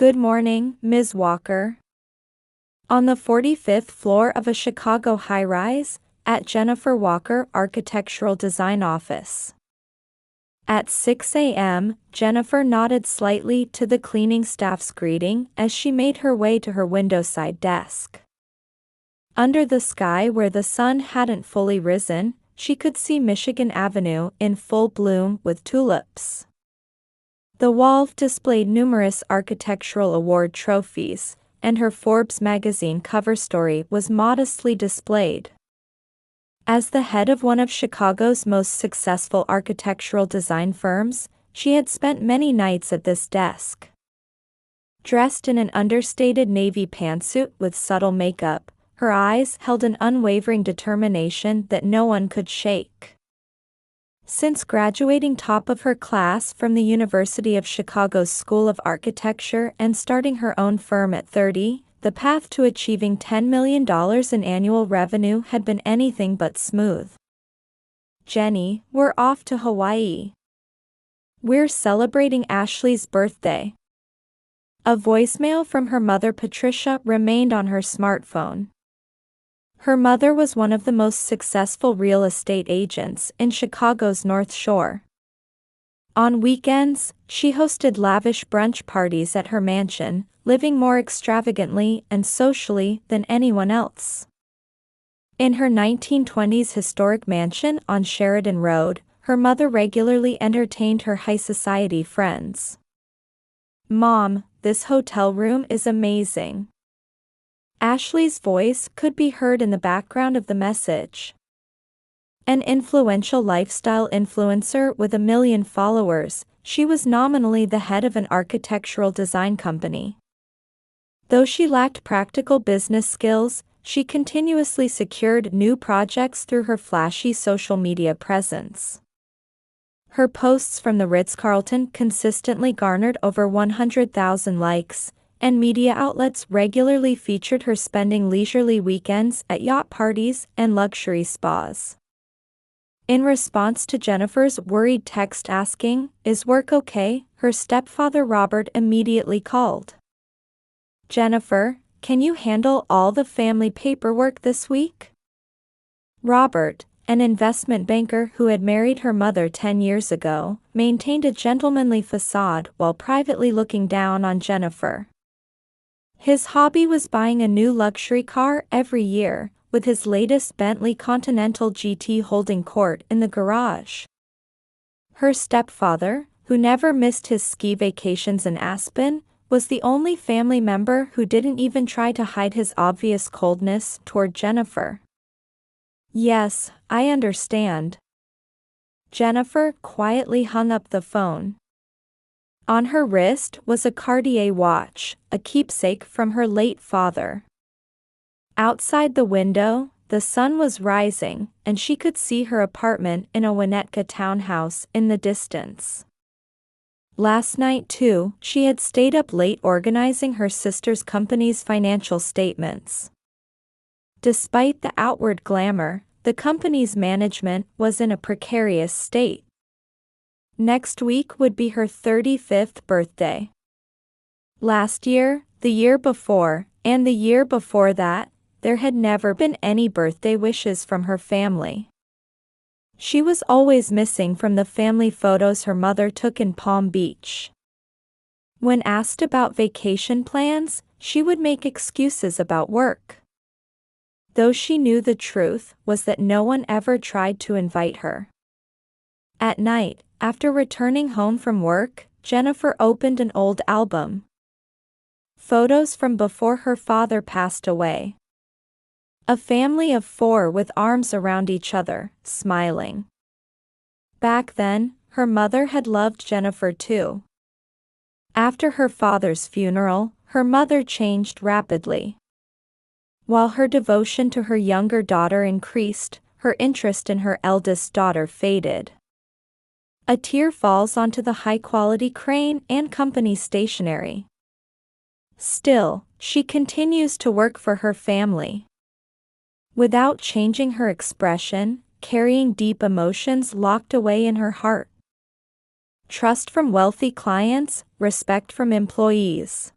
Good morning, Ms. Walker. On the 45th floor of a Chicago high-rise, at Jennifer Walker Architectural Design Office. At 6 a.m., Jennifer nodded slightly to the cleaning staff's greeting as she made her way to her windowside desk. Under the sky where the sun hadn't fully risen, she could see Michigan Avenue in full bloom with tulips. The wall displayed numerous architectural award trophies, and her Forbes magazine cover story was modestly displayed. As the head of one of Chicago's most successful architectural design firms, she had spent many nights at this desk. Dressed in an understated navy pantsuit with subtle makeup, her eyes held an unwavering determination that no one could shake. Since graduating top of her class from the University of Chicago's School of Architecture and starting her own firm at 30, the path to achieving $10 million in annual revenue had been anything but smooth. "Jenny, we're off to Hawaii. We're celebrating Ashley's birthday." A voicemail from her mother Patricia remained on her smartphone. Her mother was one of the most successful real estate agents in Chicago's North Shore. On weekends, she hosted lavish brunch parties at her mansion, living more extravagantly and socially than anyone else. In her 1920s historic mansion on Sheridan Road, her mother regularly entertained her high society friends. "Mom, this hotel room is amazing." Ashley's voice could be heard in the background of the message. An influential lifestyle influencer with 1 million followers, she was nominally the head of an architectural design company. Though she lacked practical business skills, she continuously secured new projects through her flashy social media presence. Her posts from the Ritz-Carlton consistently garnered over 100,000 likes, and media outlets regularly featured her spending leisurely weekends at yacht parties and luxury spas. In response to Jennifer's worried text asking, "Is work okay?" her stepfather Robert immediately called. "Jennifer, can you handle all the family paperwork this week?" Robert, an investment banker who had married her mother 10 years ago, maintained a gentlemanly facade while privately looking down on Jennifer. His hobby was buying a new luxury car every year, with his latest Bentley Continental GT holding court in the garage. Her stepfather, who never missed his ski vacations in Aspen, was the only family member who didn't even try to hide his obvious coldness toward Jennifer. "Yes, I understand." Jennifer quietly hung up the phone. On her wrist was a Cartier watch, a keepsake from her late father. Outside the window, the sun was rising, and she could see her apartment in a Winnetka townhouse in the distance. Last night too, she had stayed up late organizing her sister's company's financial statements. Despite the outward glamour, the company's management was in a precarious state. Next week would be her 35th birthday. Last year, the year before, and the year before that, there had never been any birthday wishes from her family. She was always missing from the family photos her mother took in Palm Beach. When asked about vacation plans, she would make excuses about work. Though she knew the truth was that no one ever tried to invite her. At night, after returning home from work, Jennifer opened an old album. Photos from before her father passed away. A family of 4 with arms around each other, smiling. Back then, her mother had loved Jennifer too. After her father's funeral, her mother changed rapidly. While her devotion to her younger daughter increased, her interest in her eldest daughter faded. A tear falls onto the high-quality Crane and Company stationery. Still, she continues to work for her family. Without changing her expression, carrying deep emotions locked away in her heart. Trust from wealthy clients, respect from employees.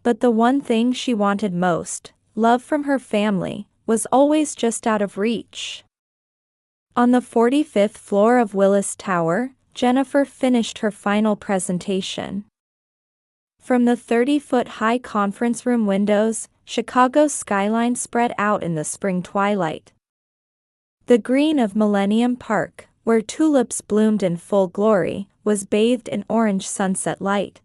But the one thing she wanted most, love from her family, was always just out of reach. On the 45th floor of Willis Tower, Jennifer finished her final presentation. From the 30-foot-high conference room windows, Chicago's skyline spread out in the spring twilight. The green of Millennium Park, where tulips bloomed in full glory, was bathed in orange sunset light.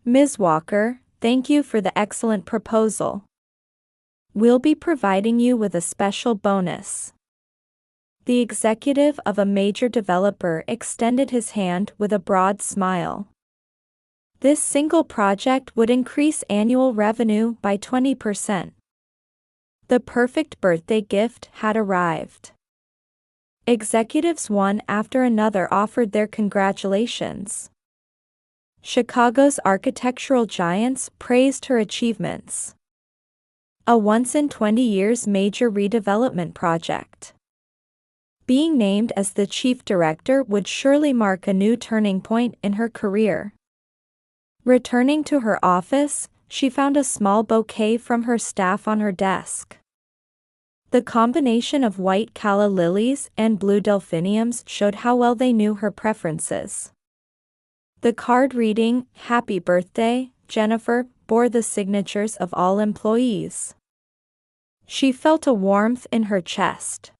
"Ms. Walker, thank you for the excellent proposal. We'll be providing you with a special bonus." The executive of a major developer extended his hand with a broad smile. This single project would increase annual revenue by 20%. The perfect birthday gift had arrived. Executives one after another offered their congratulations. Chicago's architectural giants praised her achievements. A once-in-20 years major redevelopment project. Being named as the chief director would surely mark a new turning point in her career. Returning to her office, she found a small bouquet from her staff on her desk. The combination of white calla lilies and blue delphiniums showed how well they knew her preferences. The card reading, "Happy Birthday, Jennifer," bore the signatures of all employees. She felt a warmth in her chest.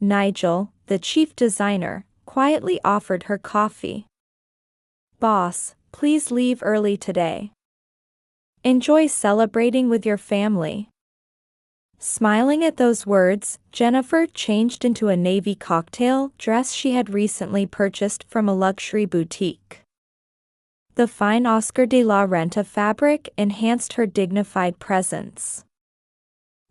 Nigel, the chief designer, quietly offered her coffee. "Boss, please leave early today. Enjoy celebrating with your family." Smiling at those words, Jennifer changed into a navy cocktail dress she had recently purchased from a luxury boutique. The fine Oscar de la Renta fabric enhanced her dignified presence.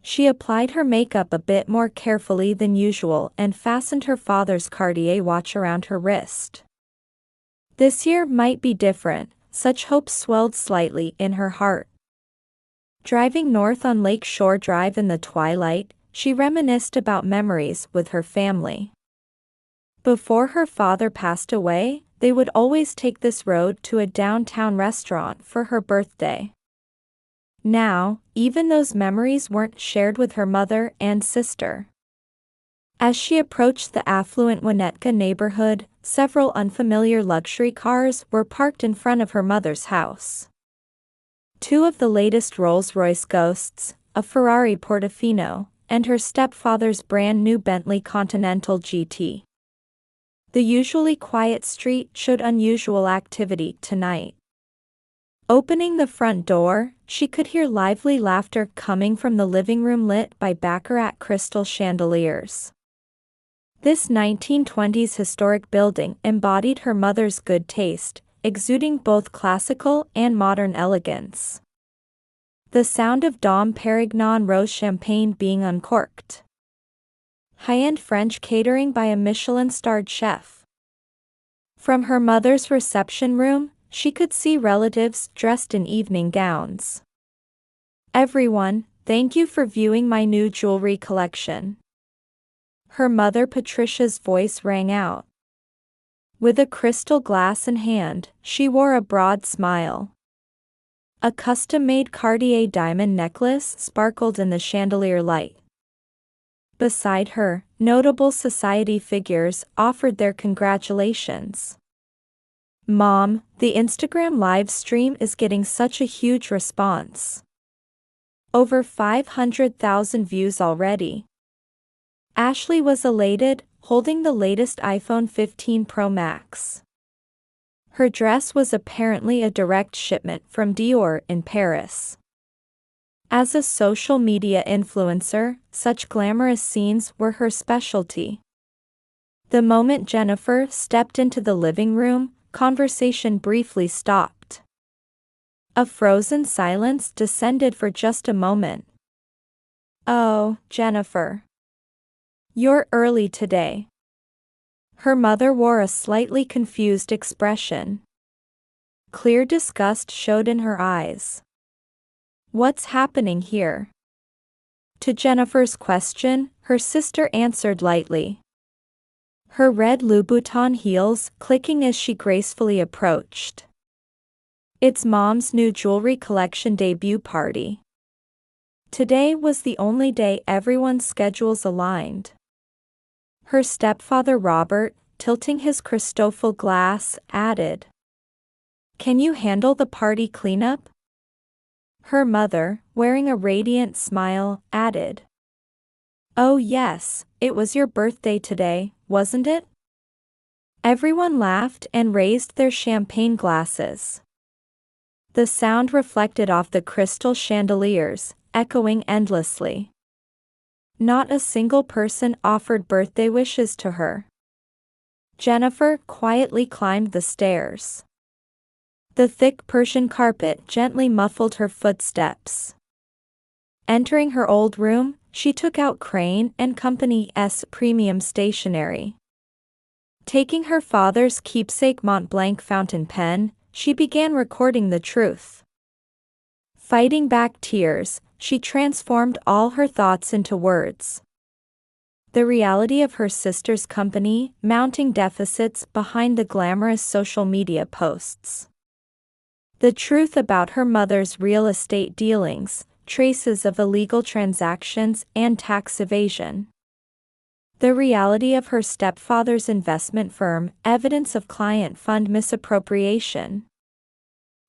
She applied her makeup a bit more carefully than usual and fastened her father's Cartier watch around her wrist. This year might be different, such hopes swelled slightly in her heart. Driving north on Lake Shore Drive in the twilight, she reminisced about memories with her family. Before her father passed away, they would always take this road to a downtown restaurant for her birthday. Now, even those memories weren't shared with her mother and sister. As she approached the affluent Winnetka neighborhood, several unfamiliar luxury cars were parked in front of her mother's house. Two of the latest Rolls-Royce Ghosts, a Ferrari Portofino, and her stepfather's brand-new Bentley Continental GT. The usually quiet street showed unusual activity tonight. Opening the front door, she could hear lively laughter coming from the living room lit by baccarat crystal chandeliers. This 1920s historic building embodied her mother's good taste, exuding both classical and modern elegance. The sound of Dom Perignon rose champagne being uncorked. High-end French catering by a Michelin-starred chef. From her mother's reception room, she could see relatives dressed in evening gowns. "Everyone, thank you for viewing my new jewelry collection." Her mother Patricia's voice rang out. With a crystal glass in hand, she wore a broad smile. A custom-made Cartier diamond necklace sparkled in the chandelier light. Beside her, notable society figures offered their congratulations. "Mom, the Instagram live stream is getting such a huge response. Over 500,000 views already." Ashley was elated, holding the latest iPhone 15 Pro Max. Her dress was apparently a direct shipment from Dior in Paris. As a social media influencer, such glamorous scenes were her specialty. The moment Jennifer stepped into the living room, conversation briefly stopped. A frozen silence descended for just a moment. "Oh, Jennifer. You're early today." Her mother wore a slightly confused expression. Clear disgust showed in her eyes. "What's happening here?" To Jennifer's question, her sister answered lightly. Her red Louboutin heels clicking as she gracefully approached. It's Mom's new jewelry collection debut party. Today was the only day everyone's schedules aligned. Her stepfather Robert, tilting his Christoffel glass, added, "Can you handle the party cleanup?" Her mother, wearing a radiant smile, added, "Oh yes, it was your birthday today, wasn't it?" Everyone laughed and raised their champagne glasses. The sound reflected off the crystal chandeliers, echoing endlessly. Not a single person offered birthday wishes to her. Jennifer quietly climbed the stairs. The thick Persian carpet gently muffled her footsteps. Entering her old room, she took out Crane and Company's premium stationery. Taking her father's keepsake Mont Blanc fountain pen, she began recording the truth. Fighting back tears, she transformed all her thoughts into words. The reality of her sister's company, mounting deficits behind the glamorous social media posts. The truth about her mother's real estate dealings, traces of illegal transactions and tax evasion. The reality of her stepfather's investment firm, evidence of client fund misappropriation.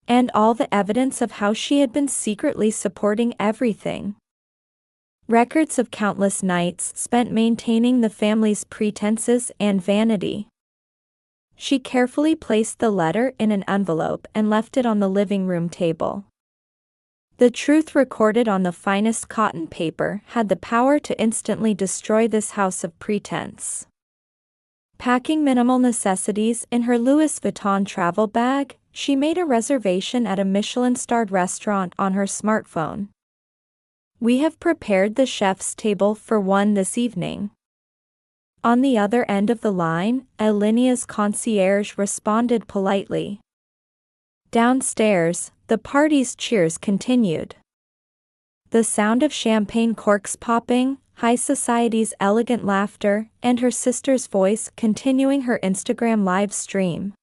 And all the evidence of how she had been secretly supporting everything. Records of countless nights spent maintaining the family's pretenses and vanity. She carefully placed the letter in an envelope and left it on the living room table. The truth recorded on the finest cotton paper had the power to instantly destroy this house of pretense. Packing minimal necessities in her Louis Vuitton travel bag, she made a reservation at a Michelin-starred restaurant on her smartphone. "We have prepared the chef's table for one this evening." On the other end of the line, Alinia's concierge responded politely. Downstairs, the party's cheers continued. The sound of champagne corks popping, high society's elegant laughter, and her sister's voice continuing her Instagram live stream.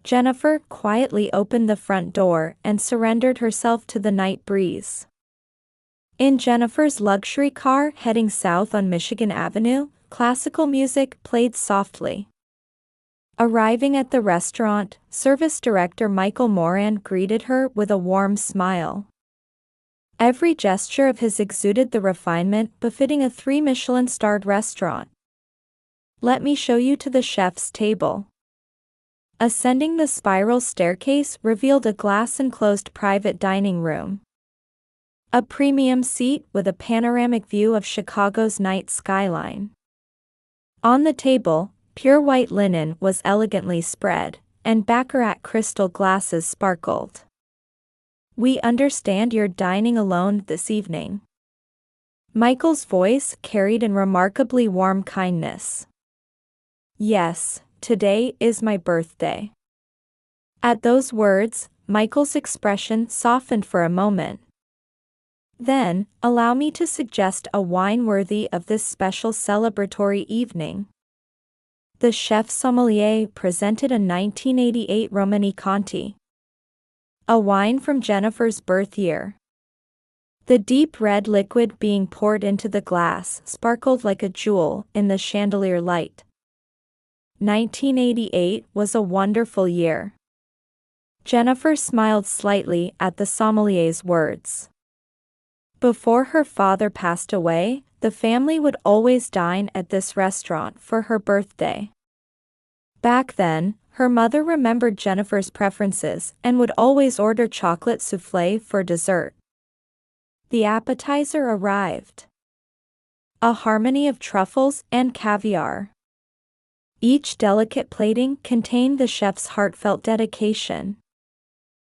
Jennifer quietly opened the front door and surrendered herself to the night breeze. In Jennifer's luxury car heading south on Michigan Avenue, classical music played softly. Arriving at the restaurant, service director Michael Moran greeted her with a warm smile. Every gesture of his exuded the refinement befitting a 3-Michelin-starred restaurant. "Let me show you to the chef's table." Ascending the spiral staircase revealed a glass-enclosed private dining room. A premium seat with a panoramic view of Chicago's night skyline. On the table, pure white linen was elegantly spread, and baccarat crystal glasses sparkled. "We understand you're dining alone this evening." Michael's voice carried in remarkably warm kindness. "Yes, today is my birthday." At those words, Michael's expression softened for a moment. "Then, allow me to suggest a wine worthy of this special celebratory evening." The chef sommelier presented a 1988 Romani Conti. A wine from Jennifer's birth year. The deep red liquid being poured into the glass sparkled like a jewel in the chandelier light. 1988 was a wonderful year. Jennifer smiled slightly at the sommelier's words. Before her father passed away, the family would always dine at this restaurant for her birthday. Back then, her mother remembered Jennifer's preferences and would always order chocolate soufflé for dessert. The appetizer arrived. A harmony of truffles and caviar. Each delicate plating contained the chef's heartfelt dedication.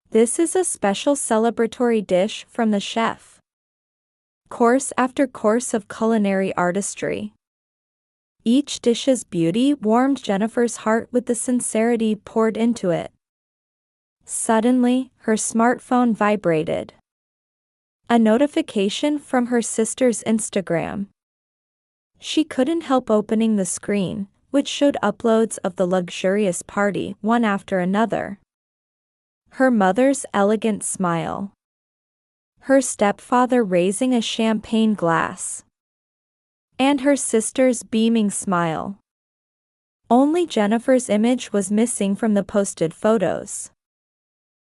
"This is a special celebratory dish from the chef." Course after course of culinary artistry. Each dish's beauty warmed Jennifer's heart with the sincerity poured into it. Suddenly, her smartphone vibrated. A notification from her sister's Instagram. She couldn't help opening the screen, which showed uploads of the luxurious party one after another. Her mother's elegant smile. Her stepfather raising a champagne glass. And her sister's beaming smile. Only Jennifer's image was missing from the posted photos.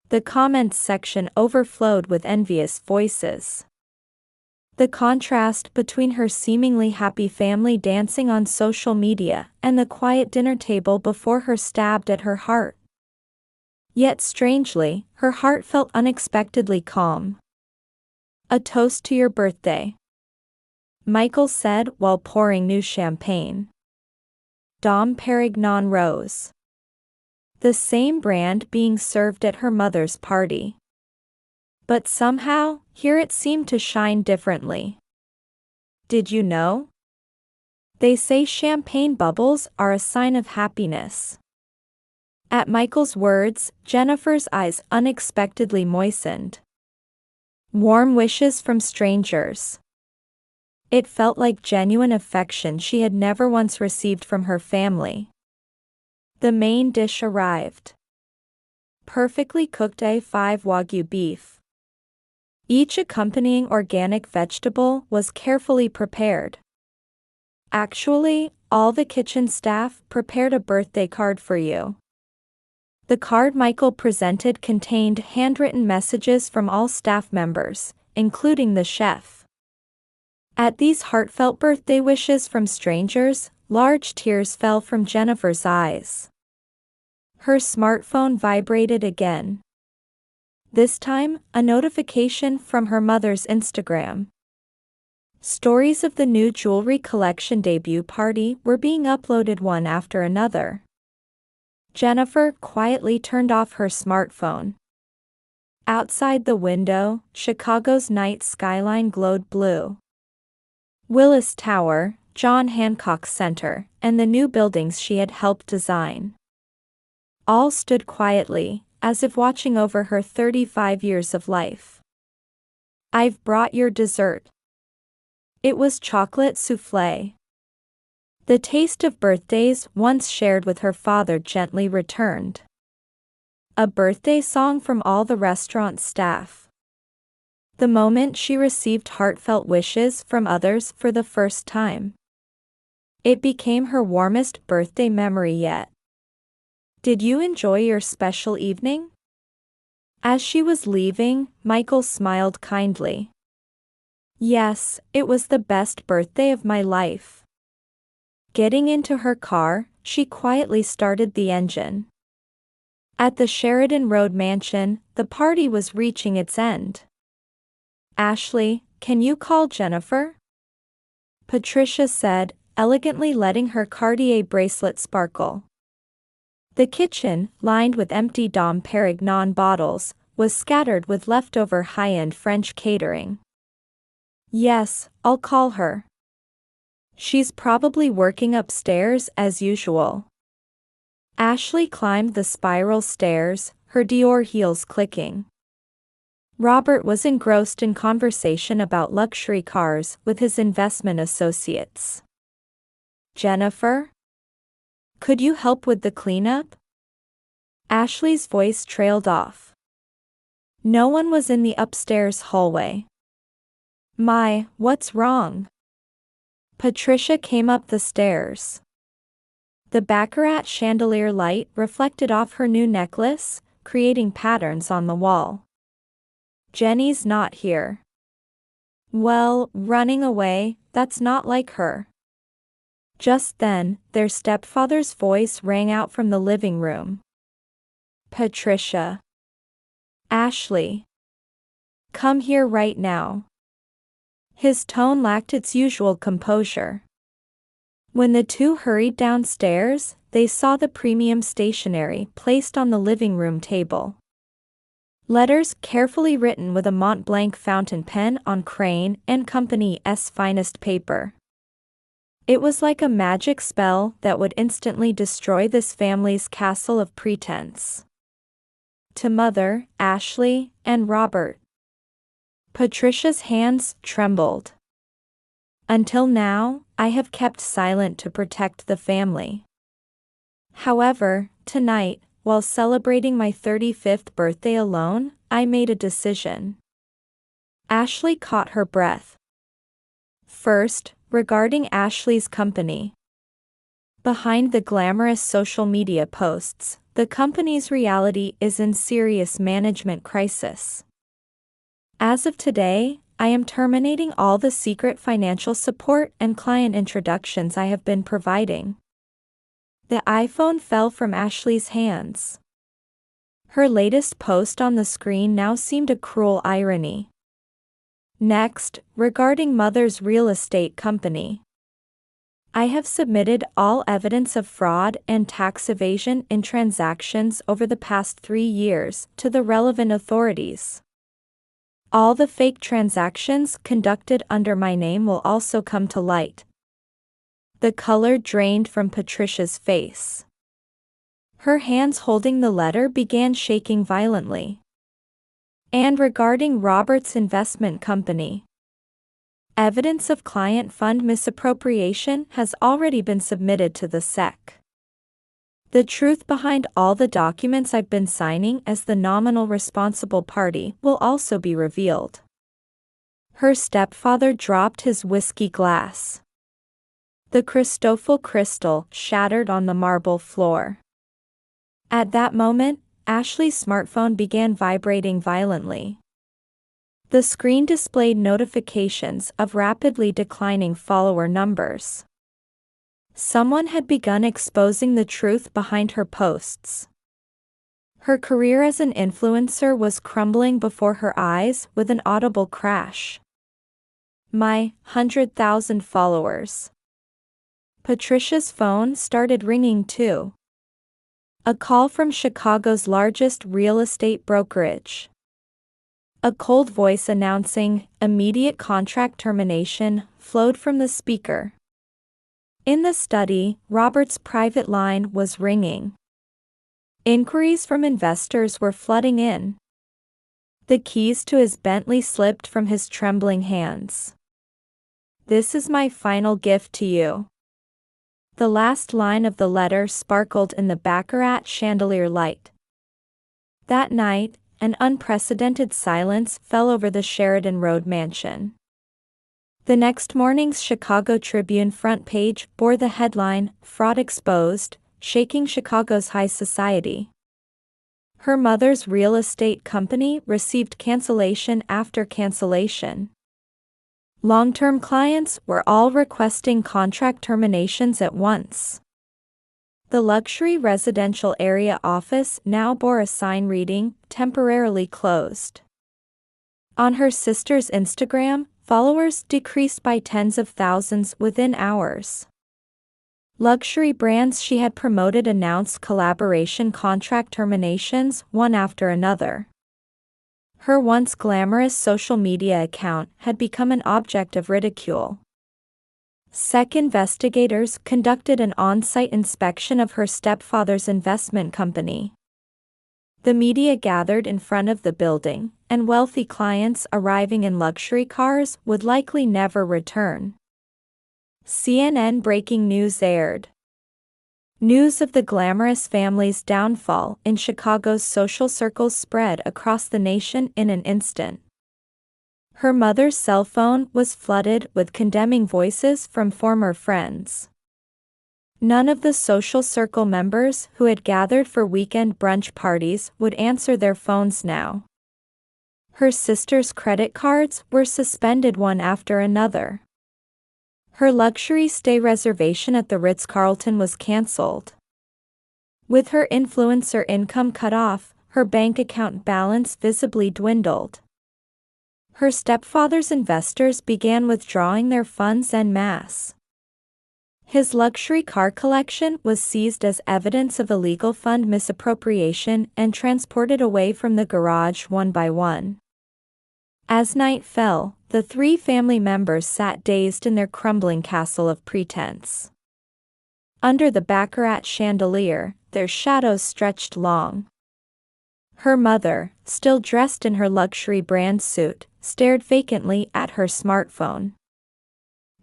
The comments section overflowed with envious voices. The contrast between her seemingly happy family dancing on social media and the quiet dinner table before her stabbed at her heart. Yet strangely, her heart felt unexpectedly calm. "A toast to your birthday," Michael said while pouring new champagne. Dom Perignon rose. The same brand being served at her mother's party. But somehow, here it seemed to shine differently. "Did you know? They say champagne bubbles are a sign of happiness." At Michael's words, Jennifer's eyes unexpectedly moistened. Warm wishes from strangers. It felt like genuine affection she had never once received from her family. The main dish arrived. Perfectly cooked A5 Wagyu beef. Each accompanying organic vegetable was carefully prepared. "Actually, all the kitchen staff prepared a birthday card for you." The card Michael presented contained handwritten messages from all staff members, including the chef. At these heartfelt birthday wishes from strangers, large tears fell from Jennifer's eyes. Her smartphone vibrated again. This time, a notification from her mother's Instagram. Stories of the new jewelry collection debut party were being uploaded one after another. Jennifer quietly turned off her smartphone. Outside the window, Chicago's night skyline glowed blue. Willis Tower, John Hancock Center, and the new buildings she had helped design. All stood quietly, as if watching over her 35 years of life. "I've brought your dessert." It was chocolate soufflé. The taste of birthdays once shared with her father gently returned. A birthday song from all the restaurant staff. The moment she received heartfelt wishes from others for the first time. It became her warmest birthday memory yet. "Did you enjoy your special evening?" As she was leaving, Michael smiled kindly. "Yes, it was the best birthday of my life." Getting into her car, she quietly started the engine. At the Sheridan Road mansion, the party was reaching its end. "Ashley, can you call Jennifer?" Patricia said, elegantly letting her Cartier bracelet sparkle. The kitchen, lined with empty Dom Perignon bottles, was scattered with leftover high-end French catering. "Yes, I'll call her. She's probably working upstairs as usual." Ashley climbed the spiral stairs, her Dior heels clicking. Robert was engrossed in conversation about luxury cars with his investment associates. "Jennifer? Could you help with the cleanup?" Ashley's voice trailed off. No one was in the upstairs hallway. "My, what's wrong?" Patricia came up the stairs. The baccarat chandelier light reflected off her new necklace, creating patterns on the wall. "Jenny's not here." "Well, running away, that's not like her." Just then, their stepfather's voice rang out from the living room. "Patricia. Ashley. Come here right now." His tone lacked its usual composure. When the two hurried downstairs, they saw the premium stationery placed on the living room table. Letters carefully written with a Mont Blanc fountain pen on Crane and Company's finest paper. It was like a magic spell that would instantly destroy this family's castle of pretense. To Mother, Ashley, and Robert. Patricia's hands trembled. "Until now, I have kept silent to protect the family. However, tonight, while celebrating my 35th birthday alone, I made a decision. Ashley caught her breath. First, regarding Ashley's company. Behind the glamorous social media posts, the company's reality is in serious management crisis. As of today, I am terminating all the secret financial support and client introductions I have been providing. The iPhone fell from Ashley's hands. Her latest post on the screen now seemed a cruel irony. Next, regarding Mother's real estate company. I have submitted all evidence of fraud and tax evasion in transactions over the past 3 years to the relevant authorities. All the fake transactions conducted under my name will also come to light. The color drained from Patricia's face. Her hands holding the letter began shaking violently. And regarding Robert's investment company. Evidence of client fund misappropriation has already been submitted to the SEC. The truth behind all the documents I've been signing as the nominal responsible party will also be revealed. Her stepfather dropped his whiskey glass. The Christoffel crystal shattered on the marble floor. At that moment, Ashley's smartphone began vibrating violently. The screen displayed notifications of rapidly declining follower numbers. Someone had begun exposing the truth behind her posts. Her career as an influencer was crumbling before her eyes with an audible crash. My 100,000 followers. Patricia's phone started ringing too. A call from Chicago's largest real estate brokerage. A cold voice announcing immediate contract termination flowed from the speaker. In the study, Robert's private line was ringing. Inquiries from investors were flooding in. The keys to his Bentley slipped from his trembling hands. "This is my final gift to you." The last line of the letter sparkled in the baccarat chandelier light. That night, an unprecedented silence fell over the Sheridan Road mansion. The next morning's Chicago Tribune front page bore the headline, "Fraud Exposed, Shaking Chicago's High Society." Her mother's real estate company received cancellation after cancellation. Long-term clients were all requesting contract terminations at once. The luxury residential area office now bore a sign reading, "Temporarily closed." On her sister's Instagram, followers decreased by tens of thousands within hours. Luxury brands she had promoted announced collaboration contract terminations one after another. Her once glamorous social media account had become an object of ridicule. SEC investigators conducted an on-site inspection of her stepfather's investment company. The media gathered in front of the building, and wealthy clients arriving in luxury cars would likely never return. CNN breaking news aired. News of the glamorous family's downfall in Chicago's social circles spread across the nation in an instant. Her mother's cell phone was flooded with condemning voices from former friends. None of the social circle members who had gathered for weekend brunch parties would answer their phones now. Her sister's credit cards were suspended one after another. Her luxury stay reservation at the Ritz-Carlton was canceled. With her influencer income cut off, her bank account balance visibly dwindled. Her stepfather's investors began withdrawing their funds en masse. His luxury car collection was seized as evidence of illegal fund misappropriation and transported away from the garage one by one. As night fell, the 3 family members sat dazed in their crumbling castle of pretense. Under the baccarat chandelier, their shadows stretched long. Her mother, still dressed in her luxury brand suit, stared vacantly at her smartphone.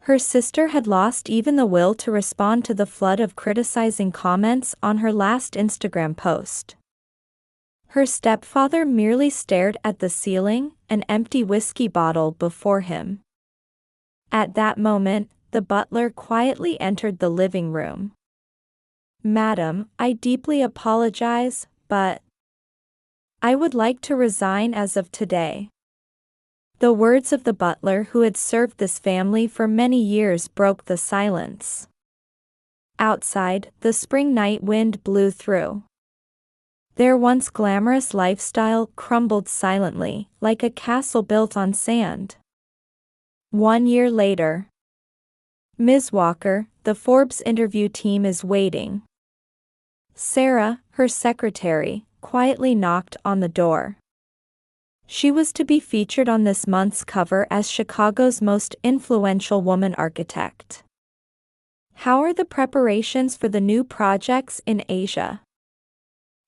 Her sister had lost even the will to respond to the flood of criticizing comments on her last Instagram post. Her stepfather merely stared at the ceiling, an empty whiskey bottle before him. At that moment, the butler quietly entered the living room. "Madam, I deeply apologize, but I would like to resign as of today." The words of the butler who had served this family for many years broke the silence. Outside, the spring night wind blew through. Their once glamorous lifestyle crumbled silently, like a castle built on sand. 1 year later. "Ms. Walker, the Forbes interview team is waiting." Sarah, her secretary, quietly knocked on the door. She was to be featured on this month's cover as Chicago's most influential woman architect. "How are the preparations for the new projects in Asia?"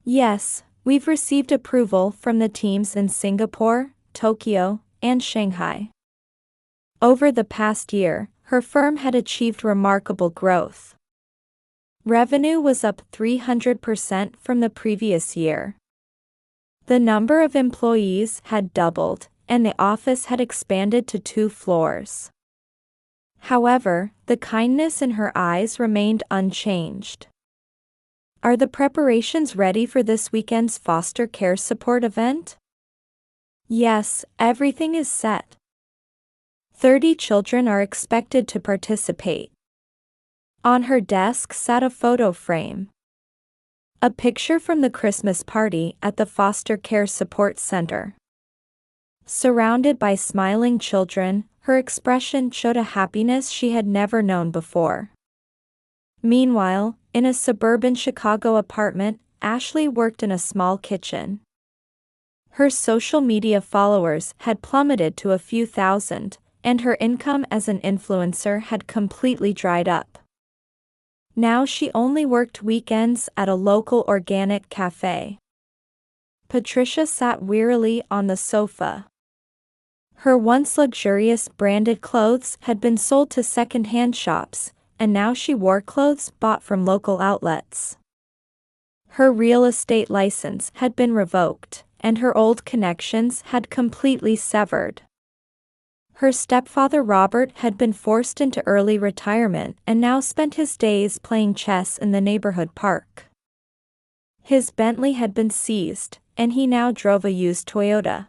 "Yes, we've received approval from the teams in Singapore, Tokyo, and Shanghai." Over the past year, her firm had achieved remarkable growth. Revenue was up 300% from the previous year. The number of employees had doubled, and the office had expanded to 2 floors. However, the kindness in her eyes remained unchanged. "Are the preparations ready for this weekend's foster care support event?" "Yes, everything is set. 30 children are expected to participate." On her desk sat a photo frame. A picture from the Christmas party at the Foster Care Support Center. Surrounded by smiling children, her expression showed a happiness she had never known before. Meanwhile, in a suburban Chicago apartment, Ashley worked in a small kitchen. Her social media followers had plummeted to a few thousand, and her income as an influencer had completely dried up. Now she only worked weekends at a local organic cafe. Patricia sat wearily on the sofa. Her once luxurious branded clothes had been sold to second-hand shops, and now she wore clothes bought from local outlets. Her real estate license had been revoked, and her old connections had completely severed. Her stepfather Robert had been forced into early retirement and now spent his days playing chess in the neighborhood park. His Bentley had been seized, and he now drove a used Toyota.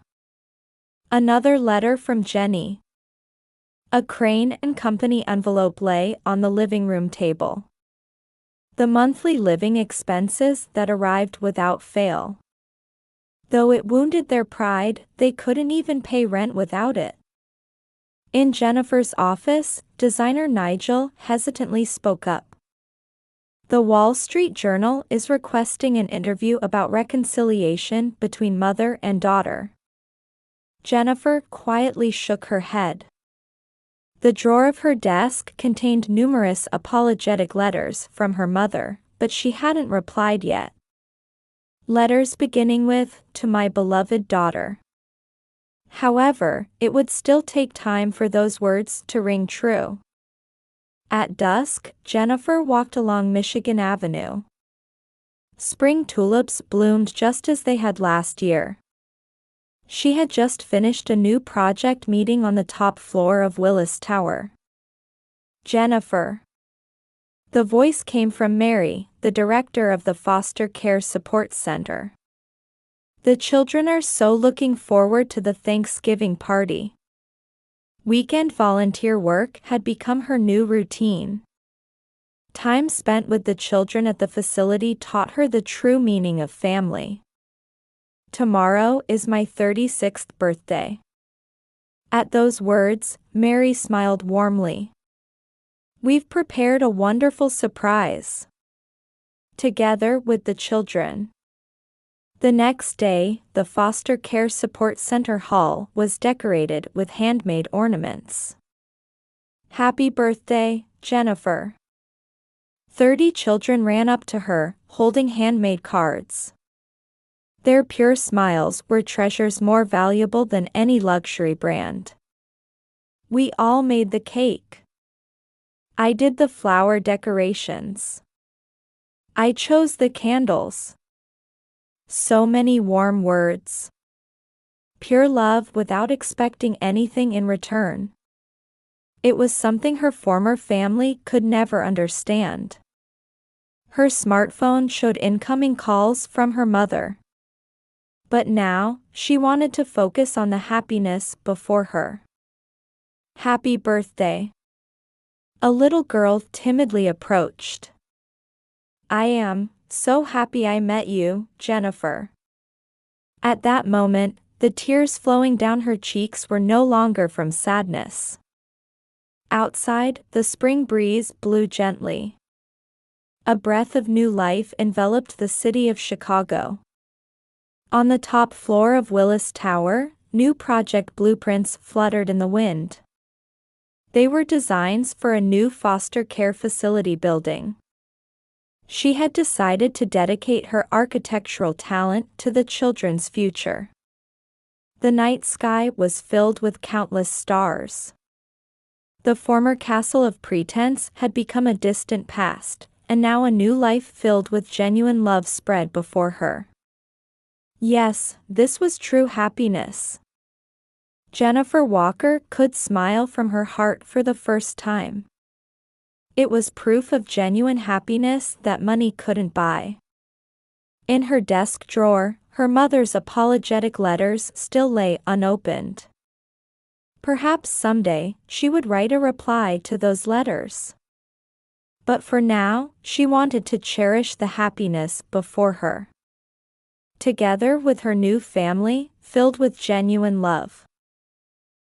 Another letter from Jenny. A Crane and Company envelope lay on the living room table. The monthly living expenses that arrived without fail. Though it wounded their pride, they couldn't even pay rent without it. In Jennifer's office, designer Nigel hesitantly spoke up. "The Wall Street Journal is requesting an interview about reconciliation between mother and daughter." Jennifer quietly shook her head. The drawer of her desk contained numerous apologetic letters from her mother, but she hadn't replied yet. Letters beginning with, "To my beloved daughter." However, it would still take time for those words to ring true. At dusk, Jennifer walked along Michigan Avenue. Spring tulips bloomed just as they had last year. She had just finished a new project meeting on the top floor of Willis Tower. "Jennifer." The voice came from Mary, the director of the Foster Care Support Center. "The children are so looking forward to the Thanksgiving party." Weekend volunteer work had become her new routine. Time spent with the children at the facility taught her the true meaning of family. "Tomorrow is my 36th birthday." At those words, Mary smiled warmly. "We've prepared a wonderful surprise." Together with the children. The next day, the Foster Care Support Center hall was decorated with handmade ornaments. "Happy birthday, Jennifer." 30 children ran up to her, holding handmade cards. Their pure smiles were treasures more valuable than any luxury brand. "We all made the cake." I did the flower decorations. I chose the candles. So many warm words. Pure love without expecting anything in return. It was something her former family could never understand. Her smartphone showed incoming calls from her mother. But now, she wanted to focus on the happiness before her. Happy birthday. A little girl timidly approached. I am so happy I met you, Jennifer. At that moment, the tears flowing down her cheeks were no longer from sadness. Outside, the spring breeze blew gently. A breath of new life enveloped the city of Chicago. On the top floor of Willis Tower, new project blueprints fluttered in the wind. They were designs for a new foster care facility building. She had decided to dedicate her architectural talent to the children's future. The night sky was filled with countless stars. The former castle of pretense had become a distant past, and now a new life filled with genuine love spread before her. Yes, this was true happiness. Jennifer Walker could smile from her heart for the first time. It was proof of genuine happiness that money couldn't buy. In her desk drawer, her mother's apologetic letters still lay unopened. Perhaps someday, she would write a reply to those letters. But for now, she wanted to cherish the happiness before her. Together with her new family, filled with genuine love.